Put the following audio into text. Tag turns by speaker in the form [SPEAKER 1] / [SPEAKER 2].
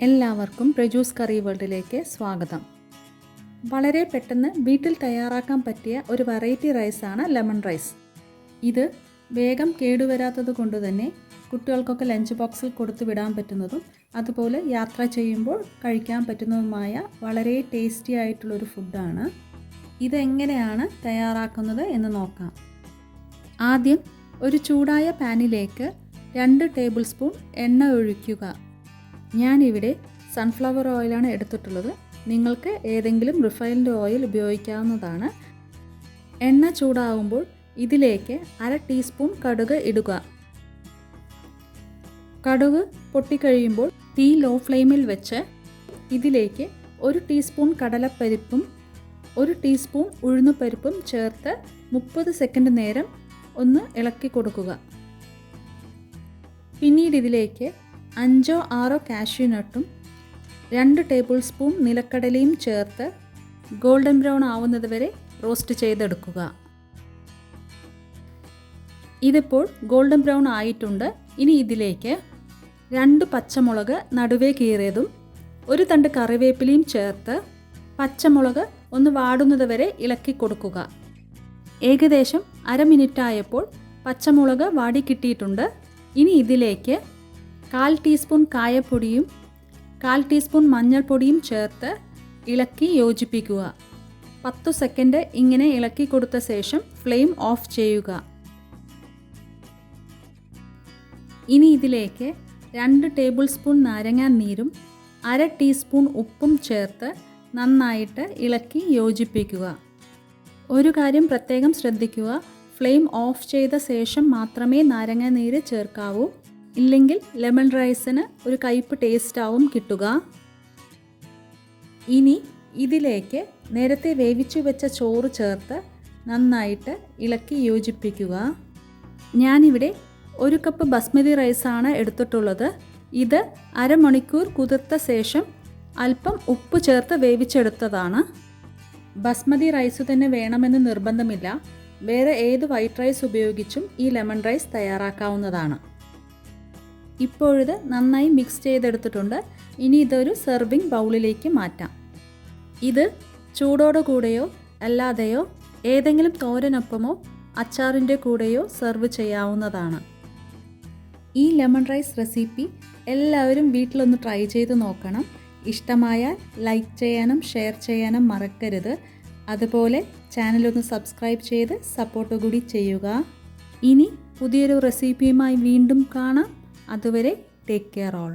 [SPEAKER 1] എല്ലാവർക്കും പ്രജൂസ് കറി വേൾഡിലേക്ക് സ്വാഗതം. വളരെ പെട്ടെന്ന് വീട്ടിൽ തയ്യാറാക്കാൻ പറ്റിയ ഒരു വെറൈറ്റി റൈസാണ് ലെമൺ റൈസ്. ഇത് വേഗം കേടുവരാത്തത് കൊണ്ട് തന്നെ കുട്ടികൾക്കൊക്കെ ലഞ്ച് ബോക്സിൽ കൊടുത്തു വിടാൻ പറ്റുന്നതും അതുപോലെ യാത്ര ചെയ്യുമ്പോൾ കഴിക്കാൻ പറ്റുന്നതുമായ വളരെ ടേസ്റ്റി ആയിട്ടുള്ളൊരു ഫുഡാണ്. ഇതെങ്ങനെയാണ് തയ്യാറാക്കുന്നത് എന്ന് നോക്കാം. ആദ്യം ഒരു ചൂടായ പാനിലേക്ക് 2 ടേബിൾ സ്പൂൺ എണ്ണ ഒഴിക്കുക. ഞാനിവിടെ സൺഫ്ലവർ ഓയിലാണ് എടുത്തിട്ടുള്ളത്. നിങ്ങൾക്ക് ഏതെങ്കിലും റിഫൈൻഡ് ഓയിൽ ഉപയോഗിക്കാവുന്നതാണ്. എണ്ണ ചൂടാകുമ്പോൾ ഇതിലേക്ക് 1/2 ടീസ്പൂൺ കടുക് ഇടുക. കടുക് പൊട്ടിക്കഴിയുമ്പോൾ തീ ലോ ഫ്ലെയിമിൽ വെച്ച് ഇതിലേക്ക് 1 ടീസ്പൂൺ കടലപ്പരിപ്പും 1 ടീസ്പൂൺ ഉഴുന്നുപരിപ്പും ചേർത്ത് 30 സെക്കൻഡ് നേരം ഒന്ന് ഇളക്കി കൊടുക്കുക. പിന്നീട് ഇതിലേക്ക് 5-6 കാഷ്യൂനട്ടും 2 ടേബിൾ സ്പൂൺ നിലക്കടലയും ചേർത്ത് ഗോൾഡൻ ബ്രൗൺ ആവുന്നത് വരെ റോസ്റ്റ് ചെയ്തെടുക്കുക. ഇതിപ്പോൾ ഗോൾഡൻ ബ്രൗൺ ആയിട്ടുണ്ട്. ഇനി ഇതിലേക്ക് 2 പച്ചമുളക് നടുവേ കീറിയതും 1 തണ്ട് കറിവേപ്പിലയും ചേർത്ത് പച്ചമുളക് ഒന്ന് വാടുന്നത് വരെ ഇളക്കി കൊടുക്കുക. ഏകദേശം 1/2 മിനിറ്റ് ആയപ്പോൾ പച്ചമുളക് വാടി കിട്ടിയിട്ടുണ്ട്. ഇനി ഇതിലേക്ക് 1/4 ടീസ്പൂൺ കായപ്പൊടിയും 1/4 ടീസ്പൂൺ മഞ്ഞൾപ്പൊടിയും ചേർത്ത് ഇളക്കി യോജിപ്പിക്കുക. 10 സെക്കൻഡ് ഇങ്ങനെ ഇളക്കി കൊടുത്ത ശേഷം ഫ്ലെയിം ഓഫ് ചെയ്യുക. ഇനി ഇതിലേക്ക് 2 ടേബിൾ സ്പൂൺ നാരങ്ങാ നീരും 1/2 ടീസ്പൂൺ ഉപ്പും ചേർത്ത് നന്നായിട്ട് ഇളക്കി യോജിപ്പിക്കുക. ഒരു കാര്യം പ്രത്യേകം ശ്രദ്ധിക്കുക, ഫ്ലെയിം ഓഫ് ചെയ്ത ശേഷം മാത്രമേ നാരങ്ങാ നീര് ചേർക്കാവൂ. ഇല്ലെങ്കിൽ ലെമൺ റൈസിന് ഒരു കയ്പ്പ് ടേസ്റ്റ് ആവും കിട്ടുക. ഇനി ഇതിലേക്ക് നേരത്തെ വേവിച്ചു വെച്ച ചോറ് ചേർത്ത് നന്നായിട്ട് ഇളക്കി യോജിപ്പിക്കുക. ഞാനിവിടെ 1 കപ്പ് ബസ്മതി റൈസാണ് എടുത്തിട്ടുള്ളത്. ഇത് 1/2 മണിക്കൂർ കുതിർത്ത ശേഷം അല്പം ഉപ്പ് ചേർത്ത് വേവിച്ചെടുത്തതാണ്. ബസ്മതി റൈസ് തന്നെ വേണമെന്ന് നിർബന്ധമില്ല. വേറെ ഏത് വൈറ്റ് റൈസ് ഉപയോഗിച്ചും ഈ ലെമൺ റൈസ് തയ്യാറാക്കാവുന്നതാണ്. ഇപ്പോഴിത് നന്നായി മിക്സ് ചെയ്തെടുത്തിട്ടുണ്ട്. ഇനി ഇതൊരു സെർവിങ് ബൗളിലേക്ക് മാറ്റാം. ഇത് ചൂടോടുകൂടെയോ അല്ലാതെയോ ഏതെങ്കിലും തോരനൊപ്പമോ അച്ചാറിൻ്റെ കൂടെയോ സെർവ് ചെയ്യാവുന്നതാണ്. ഈ ലെമൺ റൈസ് റെസിപ്പി എല്ലാവരും വീട്ടിലൊന്ന് ട്രൈ ചെയ്ത് നോക്കണം. ഇഷ്ടമായാൽ ലൈക്ക് ചെയ്യാനും ഷെയർ ചെയ്യാനും മറക്കരുത്. അതുപോലെ ചാനലൊന്ന് സബ്സ്ക്രൈബ് ചെയ്ത് സപ്പോർട്ട് കൂടി ചെയ്യുക. ഇനി പുതിയൊരു റെസിപ്പിയുമായി വീണ്ടും കാണാം. അതുവരെ ടേക്ക് കെയർ ഓൾ.